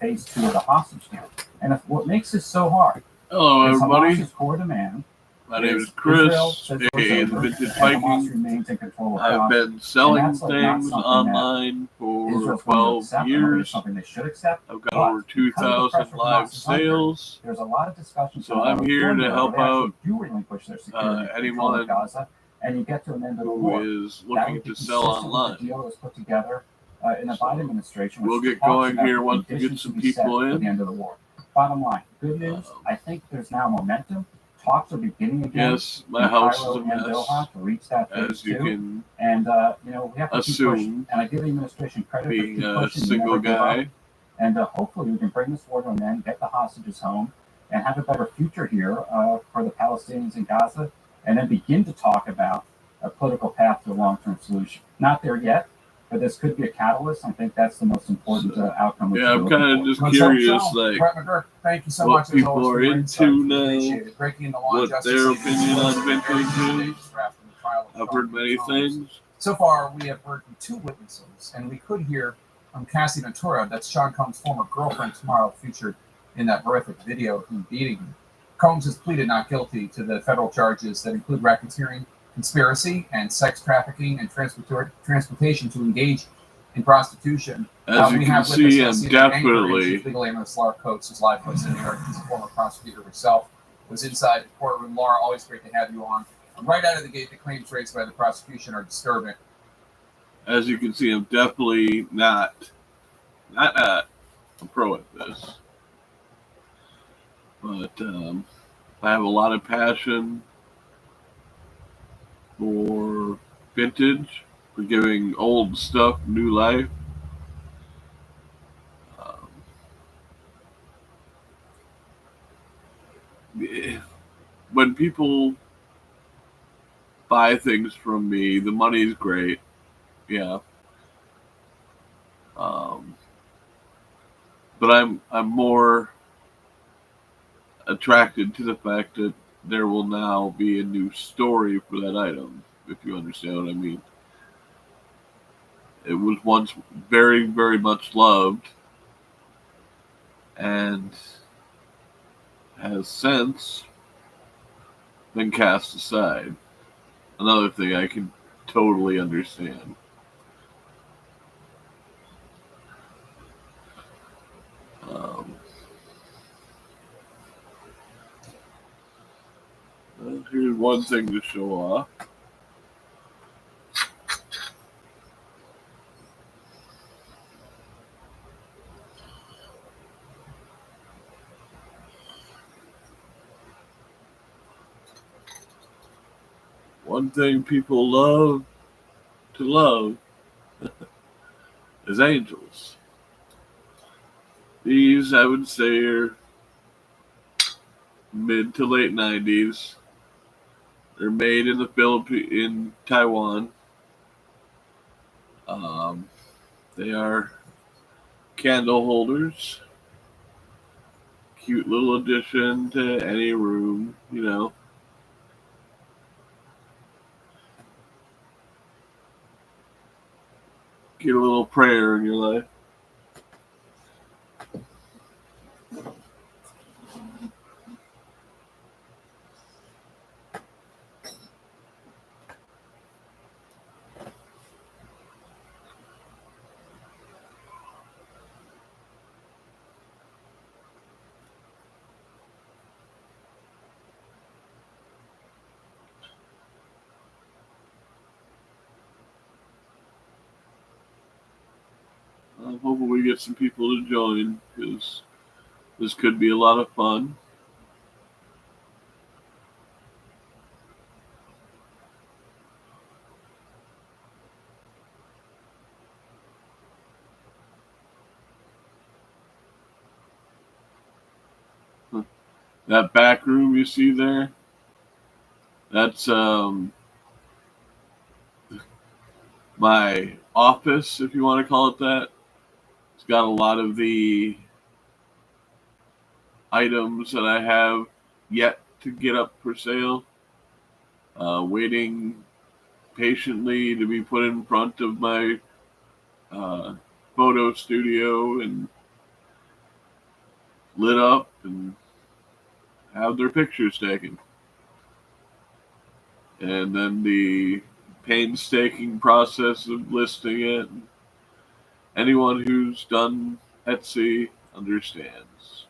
phase 2 of the hostage deal. And what makes this so hard? Hello, everybody. Hamas's core demand. My name is Chris, aka the Vintage Viking. I've been selling things online for 12 years. I've got over 2,000 live sales. There's a lot of discussion. So I'm here to help out anyone and you get to amend the who is looking to sell online. The deal was put together in the Biden administration. We'll get going here once we get some people in. At the end of the war. Bottom line, good news. I think there's now momentum. Talks are beginning again. Yes, my house is a mess, as you can we have to assume, and I give the administration credit being for a single guy. And hopefully we can bring this war to an end, get the hostages home, and have a better future here for the Palestinians in Gaza, and then begin to talk about a political path to a long-term solution. Not there yet, but this could be a catalyst. I think that's the most important outcome. Yeah, I'm kind of just curious, like, thank you so what much, people are into now, what their opinion on vintage is. I've heard many things. So far, we have heard from 2 witnesses, and we could hear from Cassie Ventura, that's Sean Combs' former girlfriend, tomorrow, featured in that horrific video of him beating him. Combs has pleaded not guilty to the federal charges that include racketeering, conspiracy, and sex trafficking and transportation to engage in prostitution. As you can see, I'm definitely legal analyst Laura Coates is live with us in New York. She's a former prosecutor herself. Was inside the courtroom. Laura, always great to have you on. Right out of the gate, the claims raised by the prosecution are disturbing. As you can see, I'm definitely not a pro at this, but I have a lot of passion for vintage, for giving old stuff new life. When people buy things from me, the money's great, yeah. But I'm more attracted to the fact that there will now be a new story for that item, if you understand what I mean. It was once very, very much loved and has since been cast aside. Another thing I can totally understand. Here's one thing to show off. One thing people love to love is angels. These, I would say, are mid to late 90s. They're made in the in Taiwan. They are candle holders. Cute little addition to any room, you know. Get a little prayer in your life. I'm hoping we get some people to join, because this could be a lot of fun. That back room you see there, that's my office, if you want to call it that. It's got a lot of the items that I have yet to get up for sale, waiting patiently to be put in front of my photo studio and lit up and have their pictures taken. And then the painstaking process of listing it. Anyone who's done Etsy understands.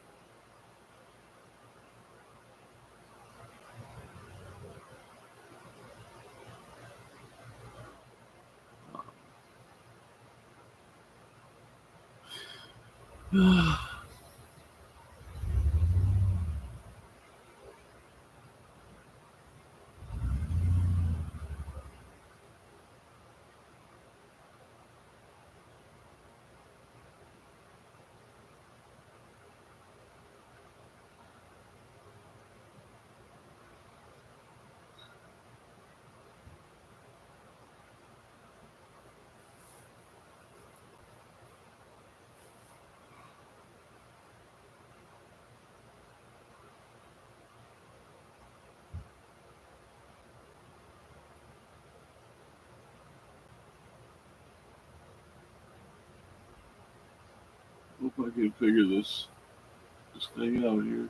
Hope I can figure this thing out here.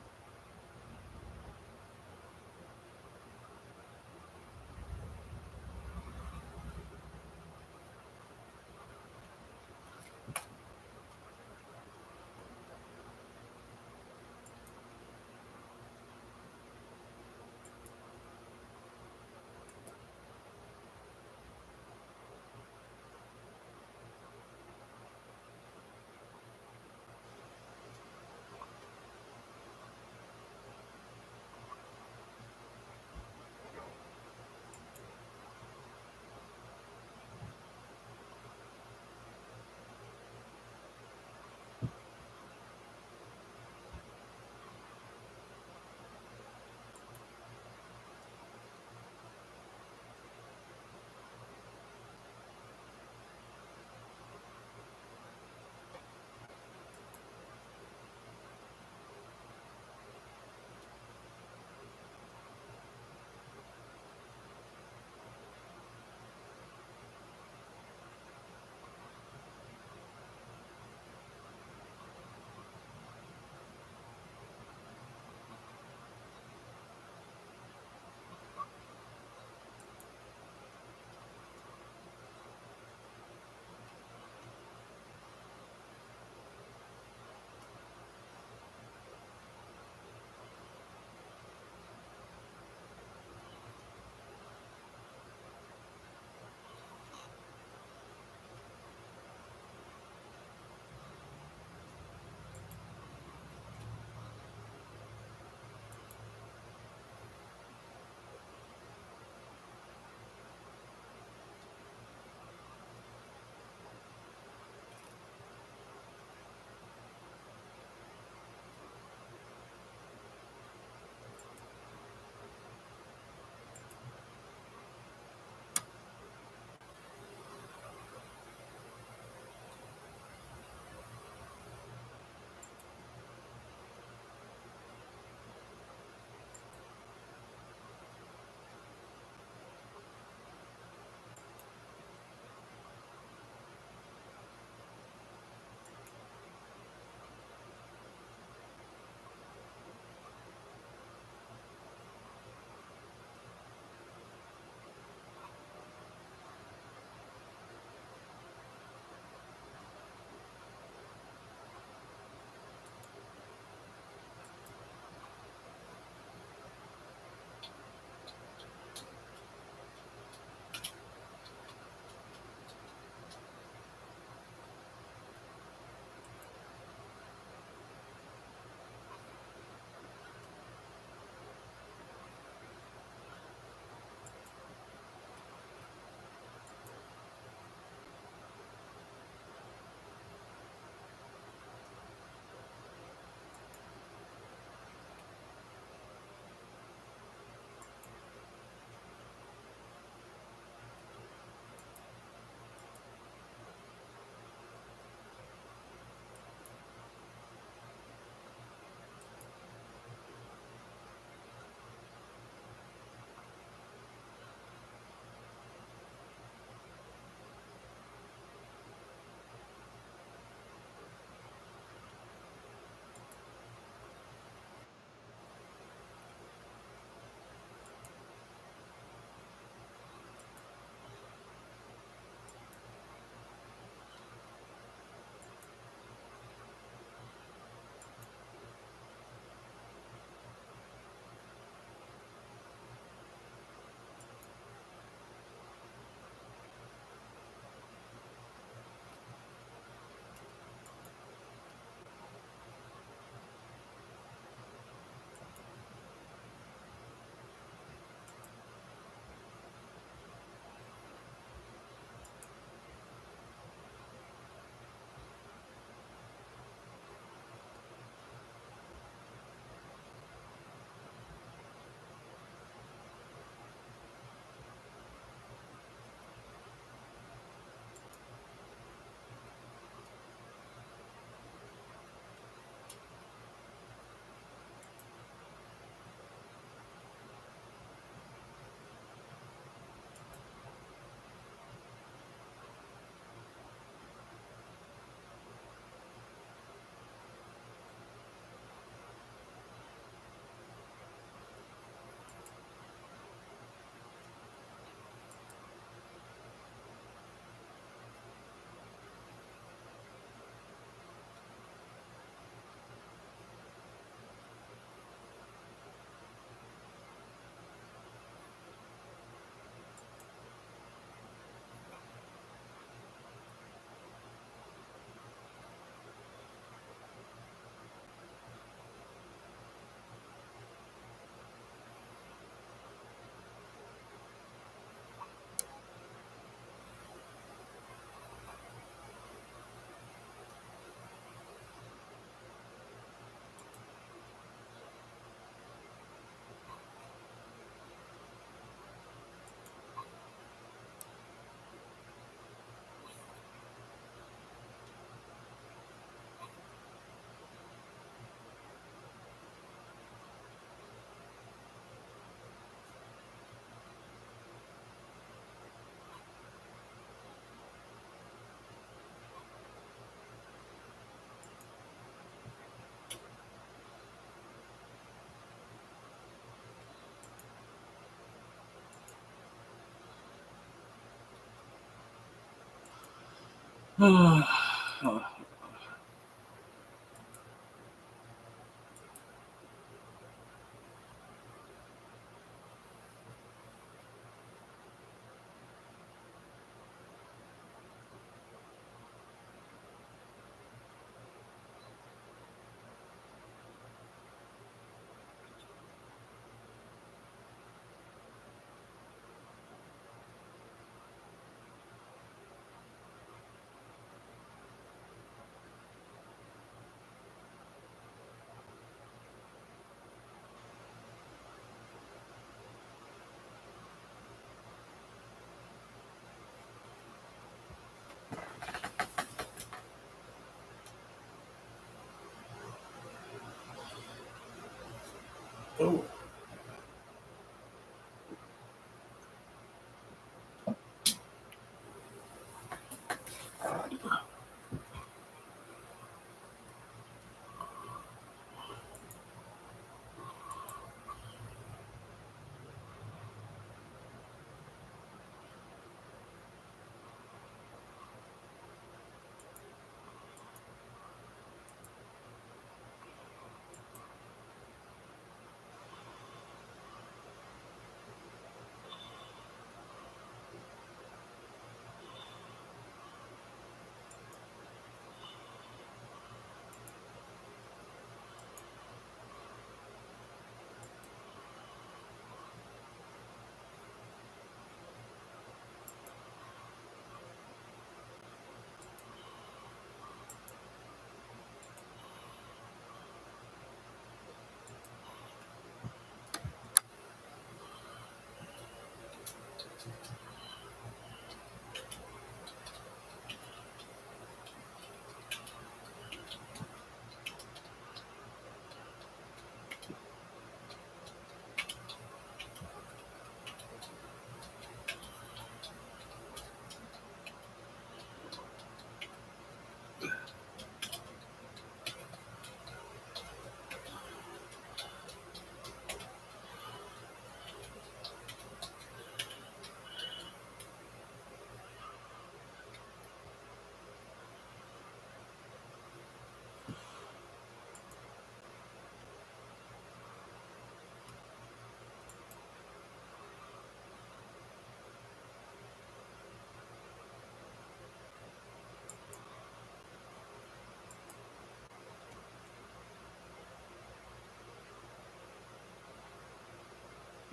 Oh.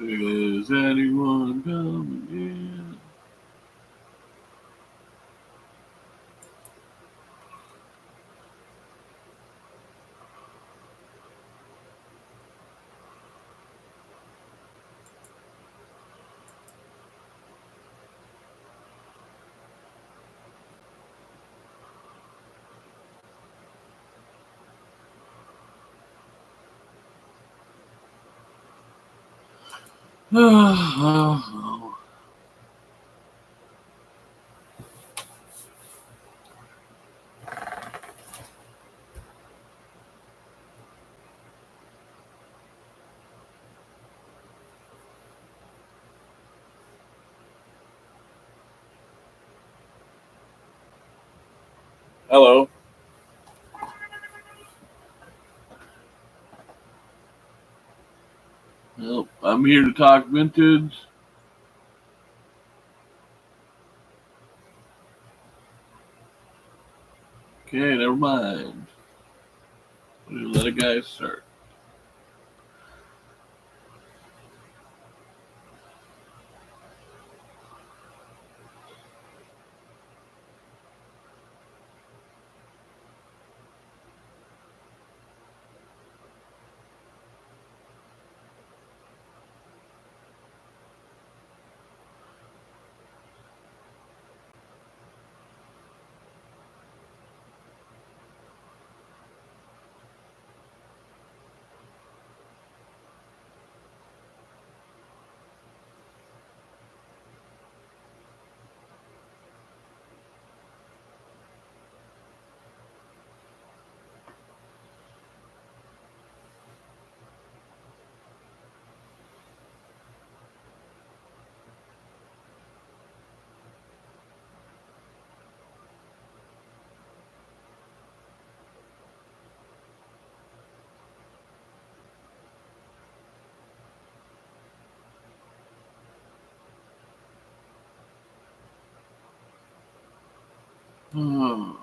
Is anyone coming in? Hello. Well, I'm here to talk vintage. Okay, never mind. We'll let a guy start. Oh,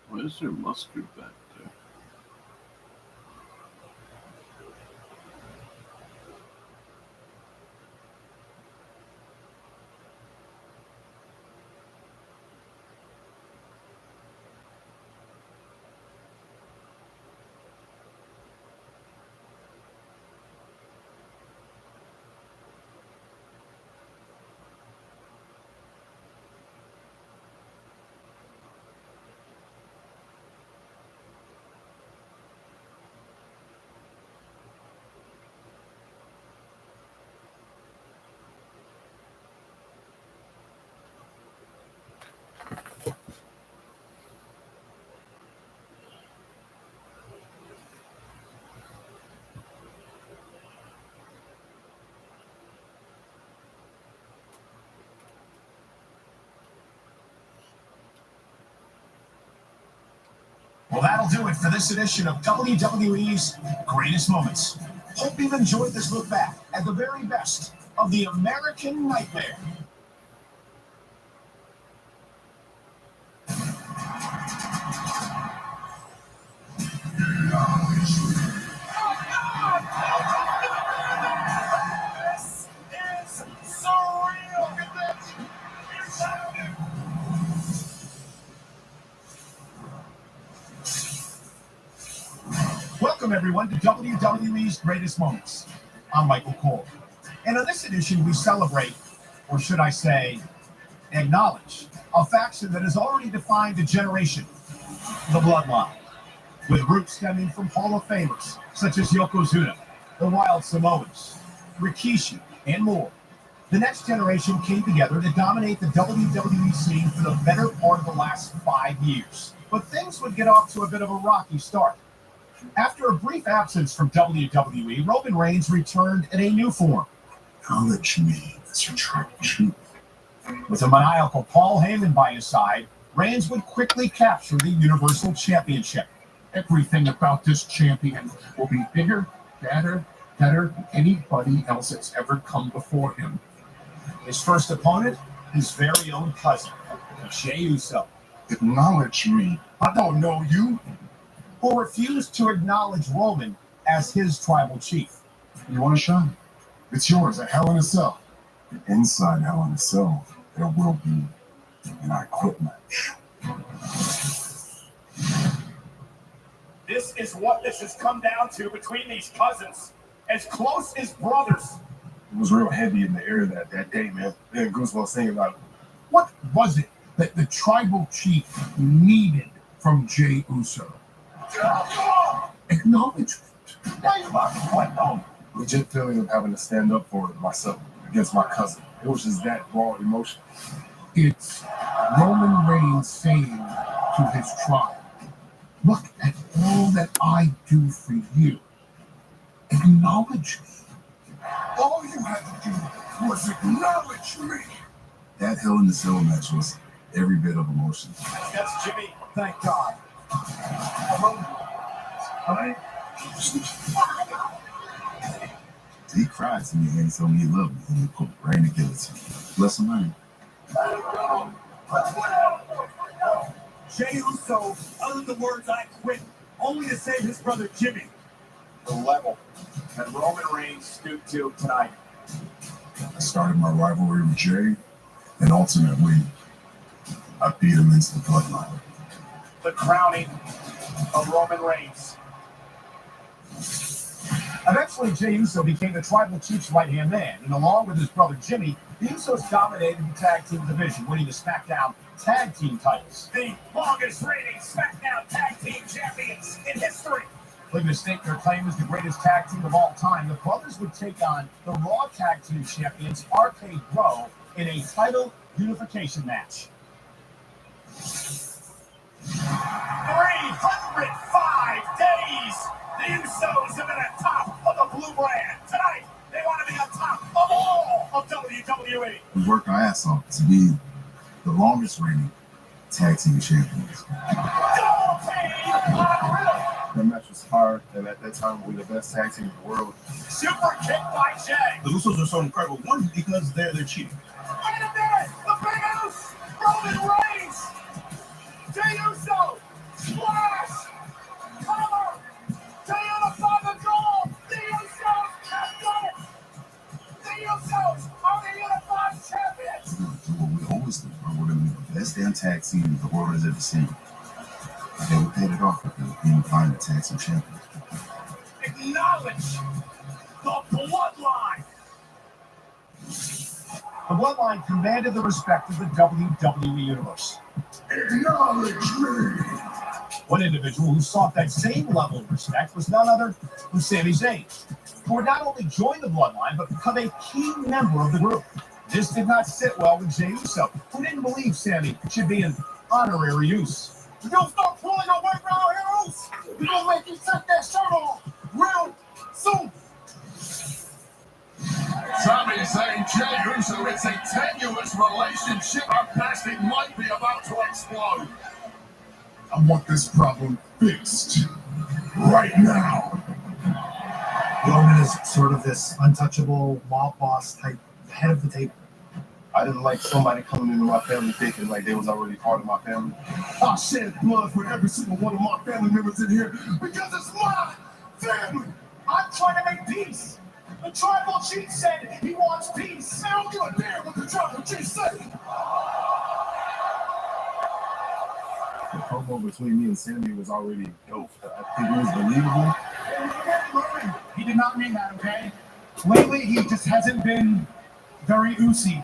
why is there mustard back there? Well, that'll do it for this edition of WWE's Greatest Moments. Hope you've enjoyed this look back at the very best of the American Nightmare. This is surreal. Look at this. Welcome, everyone, to WWE's Greatest Moments. I'm Michael Cole. And on this edition, we celebrate, or should I say, acknowledge, a faction that has already defined a generation, the Bloodline, with roots stemming from Hall of Famers such as Yokozuna, the Wild Samoans, Rikishi, and more. The next generation came together to dominate the WWE scene for the better part of the last 5 years. But things would get off to a bit of a rocky start. After a brief absence from WWE, Roman Reigns returned in a new form. Acknowledge me as your tribal chief. With a maniacal Paul Heyman by his side, Reigns would quickly capture the Universal Championship. Everything about this champion will be bigger, better than anybody else that's ever come before him. His first opponent, his very own cousin, Jey Uso, Acknowledge me. I don't know you, who refused to acknowledge Roman as his tribal chief. You want a shot? It's yours at Hell in a Cell. And inside Hell in a Cell, there will be an I Quit match. This is what this has come down to between these cousins, as close as brothers. It was real heavy in the air that day, man. Then Goosebumps saying about What was it that the tribal chief needed from Jey Uso? Acknowledgement. legit feeling of having to stand up for myself against my cousin. It was just that raw emotion. It's Roman Reigns saying to his tribe, look at all that I do for you. Acknowledge me. All you had to do was acknowledge me. That Hell in the Cell match was every bit of emotion. That's Jimmy, thank God. He cried to me and he told me he loved me and he put rain to give it to me. Bless him, man. Jey Uso uttered the words "I quit" only to save his brother Jimmy. The level that Roman Reigns stooped to tonight. I started my rivalry with Jey, and ultimately, I beat him into the bloodline. The crowning of Roman Reigns. Eventually, Jey Uso became the Tribal Chief's right-hand man, and along with his brother Jimmy, the Usos dominated the tag team division, winning the SmackDown Tag Team titles. The longest-reigning SmackDown Tag Team champions in history. Looking to stake their claim as the greatest tag team of all time, the brothers would take on the Raw Tag Team champions Arcade Bro in a title unification match. 305 days! The Usos have been at top of the blue brand. Tonight, they want to be on top of all of WWE. We worked our ass off to be the longest reigning tag team champions. Double team unreal. That match was hard, and at that time, we were the best tag team in the world. Super kick by Jey. The Usos are so incredible. One, because they're cheap. Wait a minute! The Big Uso! Roman Reigns! Jey Uso! Splash! Cover! To unify the goal! The Usos have done it! The Usos are the unified champions! We're going to do what we always do, bro. We're going to be the best damn tag team the world has ever seen. Okay, we paid it off because we find the tag team champions. Acknowledge the bloodline! The bloodline commanded the respect of the WWE Universe. Acknowledge me! One individual who sought that same level of respect was none other than Sami Zayn, who would not only join the bloodline, but become a key member of the group. This did not sit well with Jey Uso, who didn't believe Sami should be an honorary use. You don't start pulling your weight around here, Uso. We're gonna make you take that shirt off real soon. Sami Zayn, Jey Uso, it's a tenuous relationship. At best, it might be about to explode. I want this problem fixed right now. Roman is sort of this untouchable mob boss type, head of the table. I didn't like somebody coming into my family thinking like they was already part of my family. I shed blood for every single one of my family members in here because it's my family. I'm trying to make peace. The Tribal Chief said he wants peace. I don't give a damn what the Tribal Chief said. The promo between me and Sami was already dope. I think it was believable. He did not mean that, okay? Lately, he just hasn't been very oozy.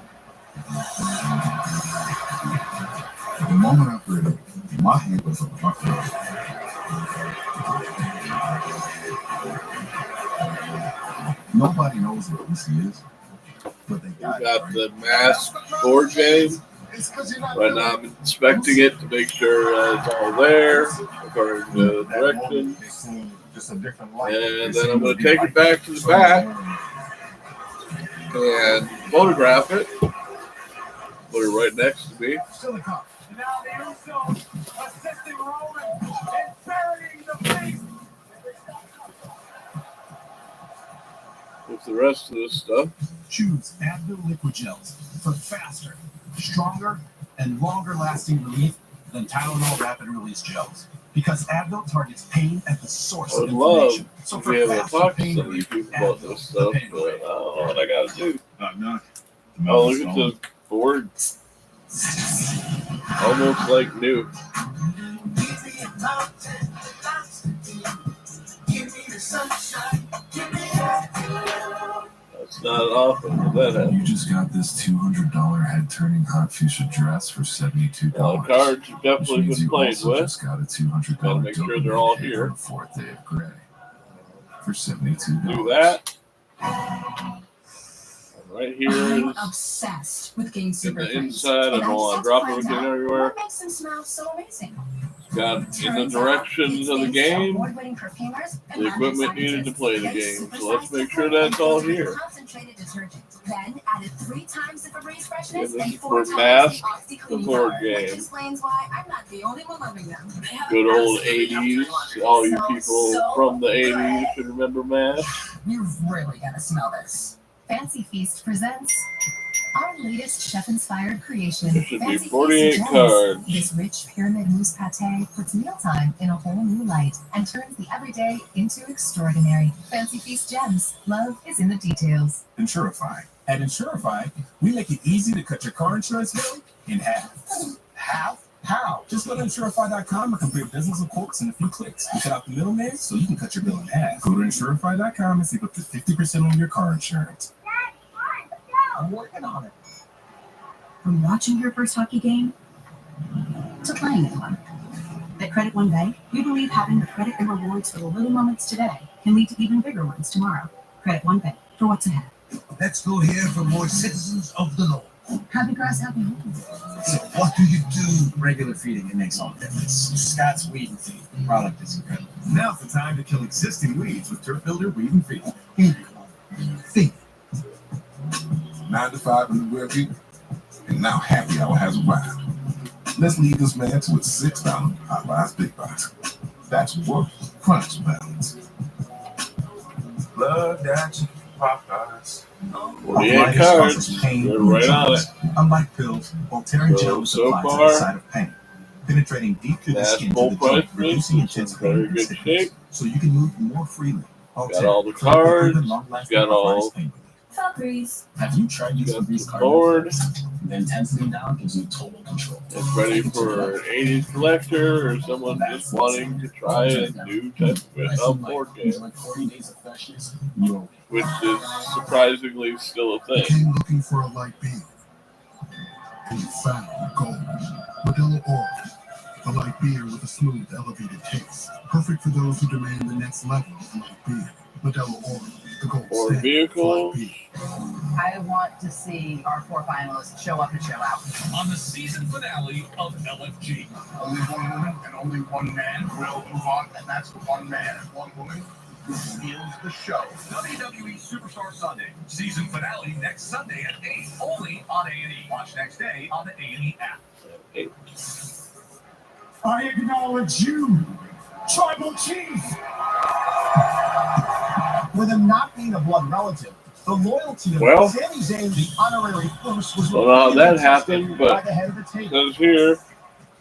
The moment I heard it, my hand was up my throat. Nobody knows what Lucy is, but they got We got the mask board game. Right now I'm inspecting it to make sure it's all there according to the direction. Just a different light. And then I'm going to take it back to the back and photograph it. Put it right next to me. Still a cop. Now the Usos assisting Roman in burying the beast. With the rest of this stuff. Choose Advil Liquid Gels for faster, stronger, and longer-lasting relief than Tylenol Rapid Release Gels. Because Advil targets pain at the source I of would love inflammation. to be able to talk to some of you people about this stuff, but I don't know what I got to do. Oh, look at the board. Almost like new. That's not often that happens. You just got this $200 head-turning hot fuchsia dress for $72. All the cards have definitely been played also with. just got a $200 Gotta make sure they're all dopamine hit here. on the fourth day of gray for $72. Do that. Right here I'm is obsessed with Game in Super the Friends. inside. I And don't want to just drop find everything out everywhere. What makes them smell so amazing? Got in the Turns out directions it's of the thanks to game, award-winning perfumers and the equipment magic needed to scientists. play the They game. So let's supersized make the sure fruit that's all and here. concentrated detergent. Then added 3 times the Febreze freshness Yeah, this and is 4 for times Mask, the OxyClean the board power, game. which explains why I'm not the only one loving them. They have Good old absolutely 80s. nothing All you so people so from the good. 80s should remember MASH. You've really got to smell this. Fancy Feast presents our latest chef-inspired creation. There should be Fancy 48 Feast cards. Gems. This rich pyramid mousse pate puts mealtime in a whole new light and turns the everyday into extraordinary. Fancy Feast Gems. Love is in the details. Insurify. At Insurify, we make it easy to cut your car insurance bill in half. Half? How? Just go to Insurify.com and complete business of quotes in a few clicks. You cut out the middleman so you can cut your bill in half. Go to Insurify.com and save up to 50% on your car insurance. I'm working on it. From watching your first hockey game to playing in one. At Credit One Bank, we believe having the credit and rewards for the little moments today can lead to even bigger ones tomorrow. Credit One Bank, for what's ahead. Let's go here for more citizens of the law. Happy grass, happy homes. So what do you do? Regular feeding, it makes all the difference. Scott's Weed and Feed. The product is incredible. Now's the time to kill existing weeds with Turf Builder Weed and Feed. Feed. 9 to 5 in the rear view. And now happy hour has arrived. Let's lead this man to its $6 Popeyes Big Box. That's worth crunch balance. Love that chicken Popeyes. 48 cards. They're right on it. Unlike pills, Voltaren gel So supplies far, the side of pain, penetrating deep through the that's skin full to the joint, price reducing list. intense Very pain and good stiffness, shape. so you can move more freely. Got all the cards. Got all. Have you tried using Got these the cards? board. The intensity down gives you total control. It's ready for an 80s collector or someone just wanting to try a new type of board game, Like 40 days of freshness, which is surprisingly still a thing. Came looking for a light beer. And you found gold. Modelo Oro. A light beer with a smooth, elevated taste. Perfect for those who demand the next level of light beer. Modelo Oro. The gold Or standard vehicle. for light beer. I want to see our 4 finalists show up and show out. On the season finale of LFG. Only one woman and only one man will move on, and that's the one man and one woman who steals the show. WWE Superstar Sunday. Season finale next Sunday at 8. Only on A&E. Watch next day on the A&E app. I acknowledge you, Tribal Chief! With him not being a blood relative, the loyalty of Well, Sami Zayn, the honorary first, was well, now that repeatedly happened, tested but by the head of the table. says here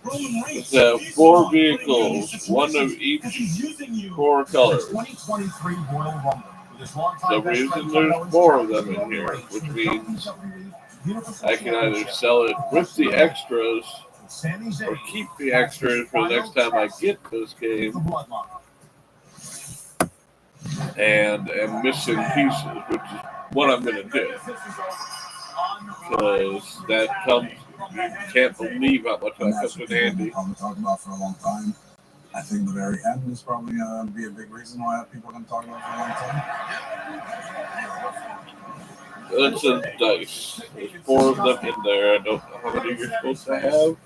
Roman Reigns it's is 4 not putting you in vehicles, these one of situations each because he's using you 4 for colors. the 2023 Royal Rumble with his longtime The best reason friend, there's Owens, 4 of challenging them in Roman here, Reigns which for the means WWE Universal I can either Championship. sell it with the extras Sami Zayn or keep the extras for the next time I get this game the bloodline. and am missing pieces, which is what I'm going to do. Because that comes, you can't believe how much that comes in handy. I've been talking about for a long time. I think the very end is probably going to be a big reason why people are going to talk about it for a long time. It's a dice. There's 4 of them in there. I don't know how many you're supposed to have. Well,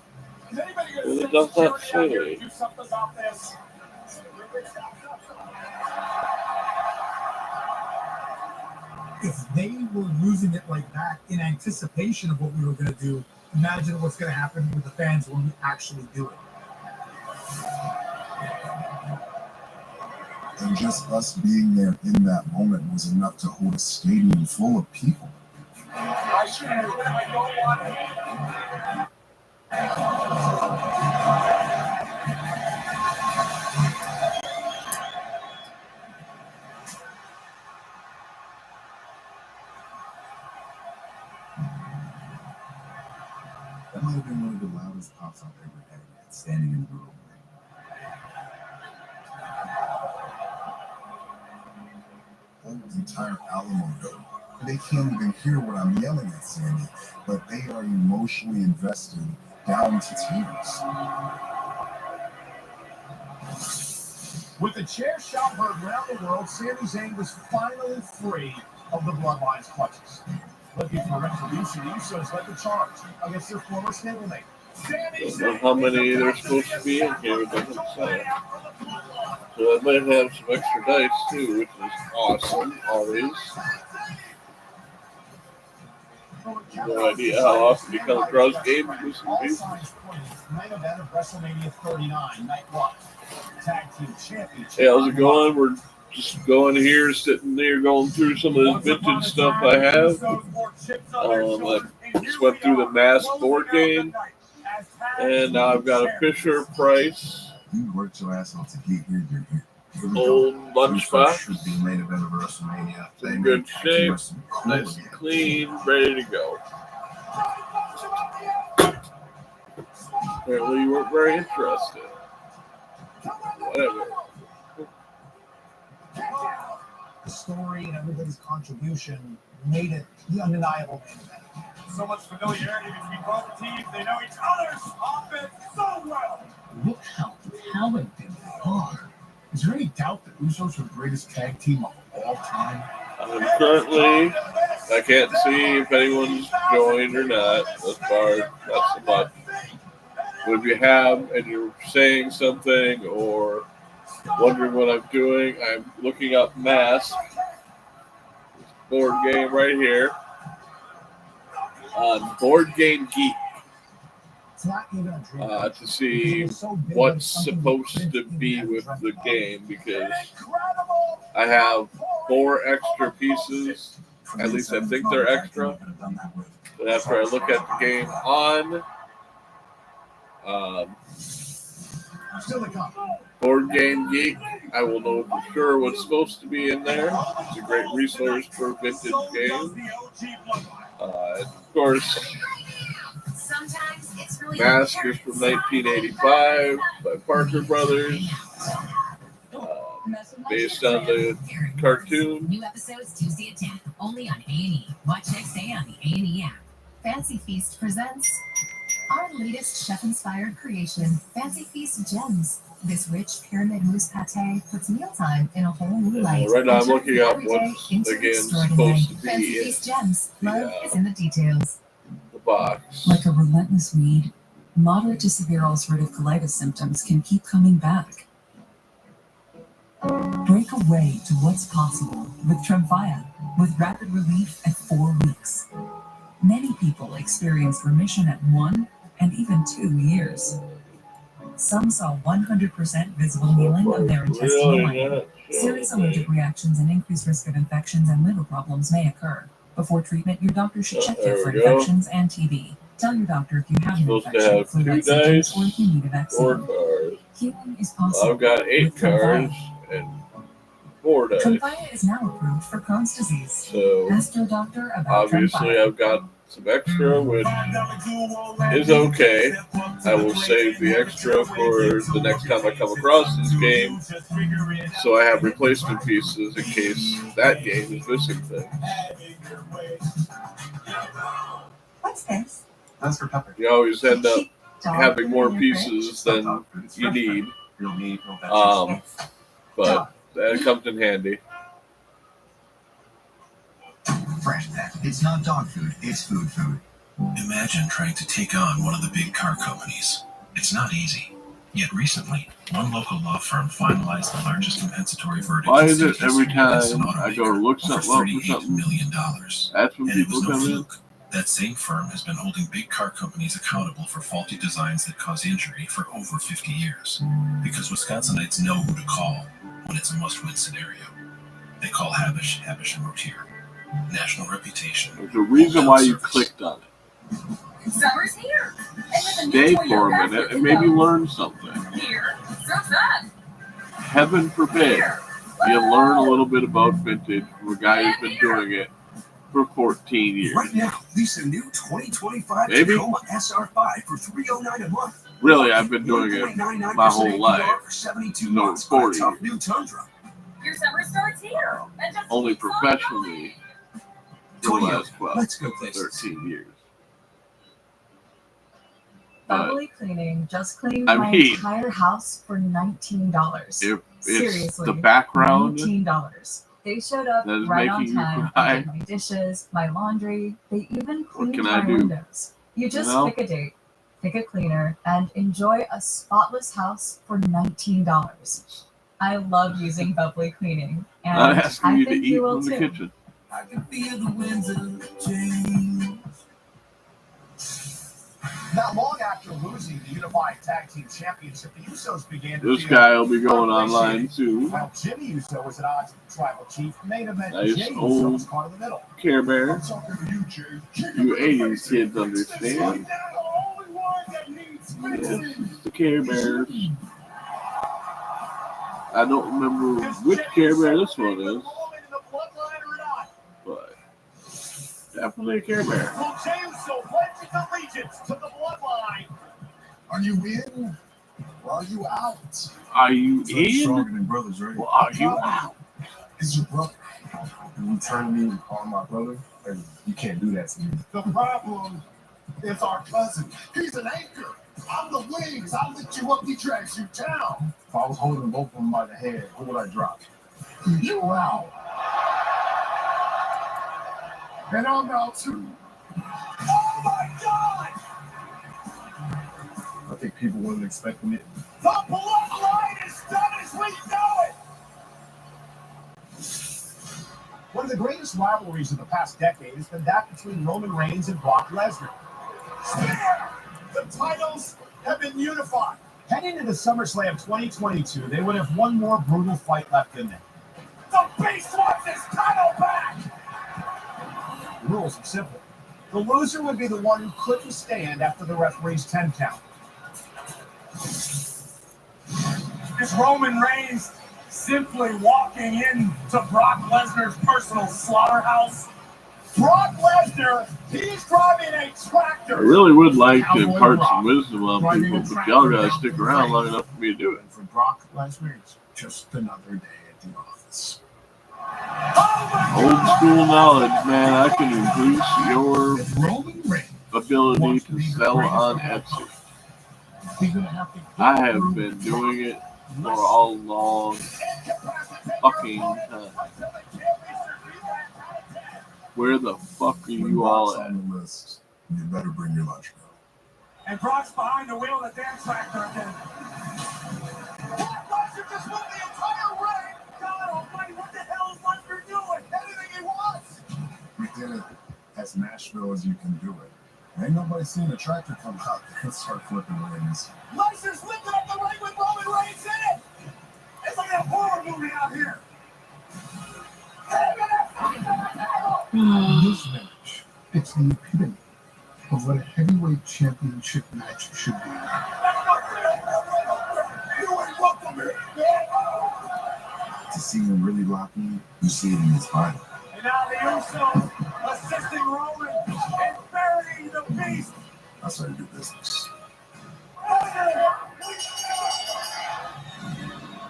it does not say. If they were using it like that in anticipation of what we were going to do, imagine what's going to happen with the fans when we actually do it. And just us being there in that moment was enough to hold a stadium full of people. That might have been one of the loudest pops I've ever had, standing in the room. The entire Alamo Dome. They can't even hear what I'm yelling at, Sandy, but they are emotionally invested down to tears. With the chair shot heard around the world, Sami Zayn was finally free of the Bloodline's clutches. Looking for retribution, the Usos led the charge against their former stablemate. I don't know how many there's supposed to be in here, it doesn't say. So I might have some extra dice too, which is awesome, always. No idea how often you come across games with some pieces. Main event of WrestleMania 39, night 1. Tag team championship. Hey, how's it going? We're just going here, sitting there, going through some of this vintage stuff I have. I just went through the mass board game, and now I've got a Fisher Price You worked your ass off to get here, you're here. old lunchbox. Should be main event of WrestleMania. In good shape, nice and clean, ready to go. Apparently you weren't very interested. Whatever. The story and everybody's contribution made it the undeniable main event. So much familiarity between both teams. They know each other's offense so well. Look how talented they are. Is there any doubt that Usos are the greatest tag team of all time? Currently, I can't see if anyone's joined or not. As far not so much. But if you have and you're saying something or wondering what I'm doing, I'm looking up Mask board game right here on Board Game Geek to see what's supposed to be with the game, because I have 4 extra pieces. At least I think they're extra. But after I look at the game on Board Game Geek, I will know for sure what's supposed to be in there. It's a great resource for vintage games. Of course, Mask is from 1985 by Parker Brothers, based on the cartoon. New episodes Tuesday at 10, only on A&E. Watch next day on the A&E app. Fancy Feast presents our latest chef-inspired creation, Fancy Feast Gems. This rich pyramid mousse pate puts mealtime in a whole new light. Right now I'm looking up what's the game's supposed to Fancy be Feast Gems. Love is in the details. the box. Like a relentless weed, moderate to severe ulcerative colitis symptoms can keep coming back. Break away to what's possible with Tremfya, with rapid relief at 4 weeks. Many people experienced remission at 1 and even 2 years. Some saw 100% visible healing of their intestinal lining. Serious allergic reactions and increased risk of infections and liver problems may occur. Before treatment, your doctor should check you for infections and TB. Tell your doctor if you have an infection, flu-like symptoms, or if you need a vaccine. Healing is possible. I've got 8 cards and 4 dice. Tremfya is now approved for Crohn's disease. So ask your doctor about obviously Tremfya. I've got some extra, which is okay. I will save the extra for the next time I come across this game, so I have replacement pieces in case that game is missing things. What's this? That's for pepper. You always end up having more pieces than you need, but that comes in handy. Fresh Pet. It's not dog food, it's food food. Imagine trying to take on one of the big car companies. It's not easy. Yet recently, one local law firm finalized the largest compensatory verdict. Why is it every time I go to look something up for something, $38 million. that's when And it people was no come in? fluke. That same firm has been holding big car companies accountable for faulty designs that cause injury for over 50 years. Because Wisconsinites know who to call when it's a must-win scenario. They call Habish & Rotier. National reputation. There's a reason why you clicked on it. Summer's here. Stay for a minute and maybe learn something. Here. So fun. Heaven forbid you learn a little bit about vintage from a guy who's been doing it for 14 years. Right now, lease a new 2025 Maybe. Tacoma SR5 for $309 a month. Really, I've been doing it my whole life. For 72 No, months on a 40 tough new Tundra. Your summer starts here. Only professionally for the last Let's go places. 13 years. Bubbly Cleaning just cleaned I my mean, entire house for $19. If it's Seriously, the background $19. They showed up that is right on making you time. cry, They did my dishes, my laundry. They even cleaned can my I do? windows. You just pick a date, pick a cleaner, and enjoy a spotless house for $19. I love using Bubbly Cleaning, and not asking I you to think eat you will from the too. kitchen. I can feel the winds of change. Not long after losing the Unified Tag Team Championship, the Usos began to This feel guy will be going online soon. While Jimmy Uso was at odds with the tribal chief, main event Nice Jay Uso old was caught in the middle. Care Bear. I'm talking to you, Jay. You 80s kids understand. Yes, the Care Bears. I don't remember which Care Bear this one is, but definitely a Care Bear. Well, Jey Uso pledges allegiance to the bloodline. Are you in? Or are you out? Are you Stronger in? than brothers, right? Or are you out? Is your brother? You turn me and call my brother, and you can't do that to me. The problem is our cousin. He's an anchor. I'm the wings. I'll lift you up. He drags you down. If I was holding both of them by the head, who would I drop? You out. And I'm out too. Oh my God! I think people wasn't expecting it. The bloodline is done as we know it! One of the greatest rivalries of the past decade has been that between Roman Reigns and Brock Lesnar. Spear! The titles have been unified. Heading into SummerSlam 2022, they would have one more brutal fight left in them. The Beast wants his title back! The rules are simple. The loser would be the one who couldn't stand after the referee's 10 count. Is Roman Reigns simply walking into Brock Lesnar's personal slaughterhouse? Brock Lesnar, he's driving a tractor. I really would like to impart some wisdom on people, but y'all gotta stick around long enough for me to do it. And for Brock Lesnar, it's just another day at the office. Old school knowledge, man. I can increase your Roman Reigns ability to sell on Etsy. I have been doing it for a long fucking time. Where the fuck are you all at? On the list, you better bring your lunch bill. And Brock's behind the wheel of the damn tractor again. Brock Lesnar just won the entire ring! God almighty, what the hell is Lesnar doing? Anything he wants! We did it as Nashville as you can do it. Ain't nobody seen a tractor come out and start flipping rings. Lesnar's lifting up the ring with Roman Reigns in it! It's like a horror movie out here! This match, it's the epitome of what a heavyweight championship match should be. You ain't welcome here! To see him really lock in, you see it in his body. And now the Usos assisting Roman and burying the beast! That's how you do business.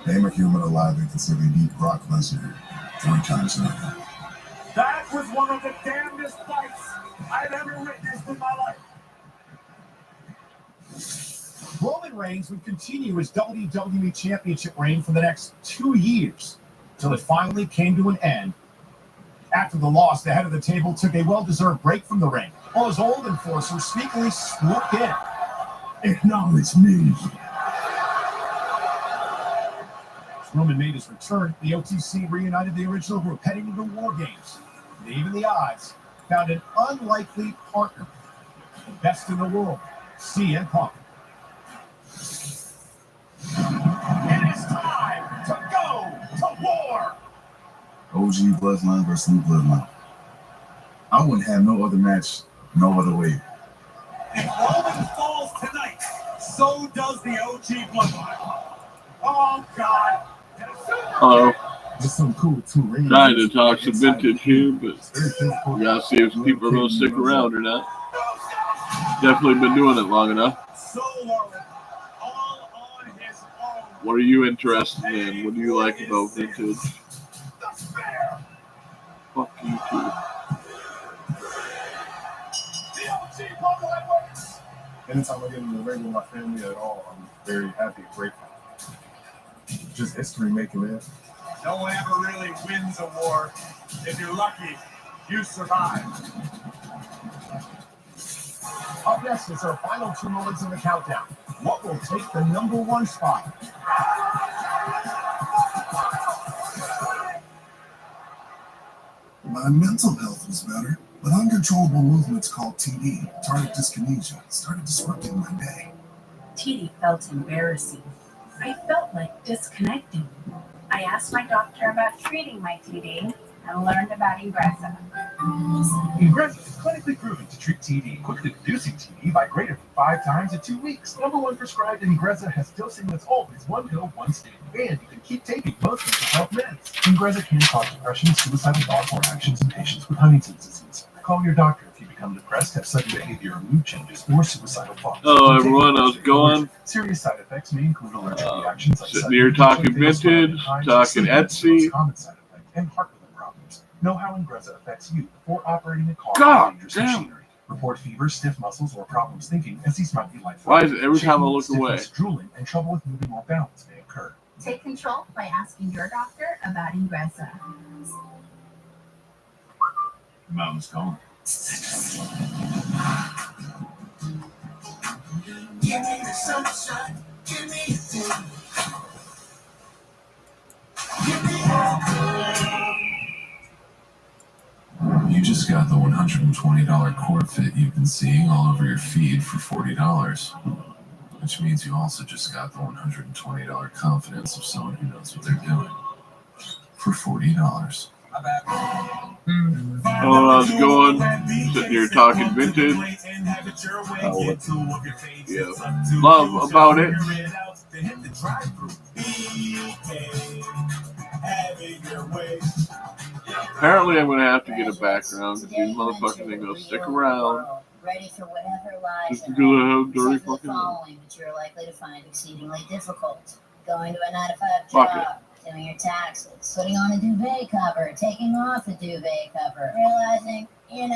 Name a human alive that can say they beat Brock Lesnar 3 times in a row. That was one of the damnedest fights I've ever witnessed in my life. Roman Reigns would continue his WWE Championship reign for the next 2 years, till it finally came to an end. After the loss, the head of the table took a well-deserved break from the ring, while his old enforcer sneakily swooped in. Acknowledge me. Roman made his return. The OTC reunited the original group, heading into War Games. And even the odds found an unlikely partner, the best in the world, CM Punk. It is time to go to war. OG Bloodline versus New Bloodline. I wouldn't have no other match, no other way. If Roman falls tonight, so does the OG Bloodline. Oh, God. Hello. Just some cool 2 rings. Trying to talk some vintage here, but we gotta see if people are gonna stick around or not. Definitely been doing it long enough. Solo, all on his own. What are you interested in? What do you like about vintage? Fuck you too. Anytime I get in the ring with my family at all, I'm very happy and grateful. Just history making, man. No one ever really wins a war. If you're lucky, you survive. Up next is our final 2 moments in the countdown. What will take the #1 spot? My mental health was better, but uncontrollable movements called TD, tardive dyskinesia, started disrupting my day. TD felt embarrassing. I felt like disconnecting. I asked my doctor about treating my TD and learned about Ingrezza. Ingrezza is clinically proven to treat TD, quickly reducing TD by greater than 5 times in 2 weeks. #1 prescribed Ingrezza has dosing that's always 1 pill, 1 stick, and you can keep taking most mental health meds. Ingrezza can cause depression, suicidal thoughts, or actions in patients with Huntington's disease. Call your doctor if you become depressed, have sudden behavior or mood changes, or suicidal thoughts. Hello, everyone. How's it going? Serious side effects may include allergic reactions like Sitting here talking vintage, talking Etsy. Common side effect and heart rhythm problems. Know how Ingrezza affects you before operating a car God or dangerous damn. machinery. Report fever, stiff muscles, or problems thinking, as these might be life. Why is it every time I look away? Drooling, and trouble with moving or balance may occur. Take control by asking your doctor about Ingrezza. Mom's gone. Give me the sunshine, give me a day. You just got the $120 cord fit you've been seeing all over your feed for $40. Which means you also just got the $120 confidence of someone who knows what they're doing for $40. Hello, how's it going? Sitting here talking vintage. Yeah, love about it. Apparently, I'm going to have to get a background because these motherfuckers ain't going to stick around. Ready for whatever lies Just because I have dirty Except for the fucking hands. following that you're likely to find exceedingly difficult: going to a 9-to-5 Fuck job, doing your taxes, putting on a duvet cover, taking off a duvet cover, realizing you're not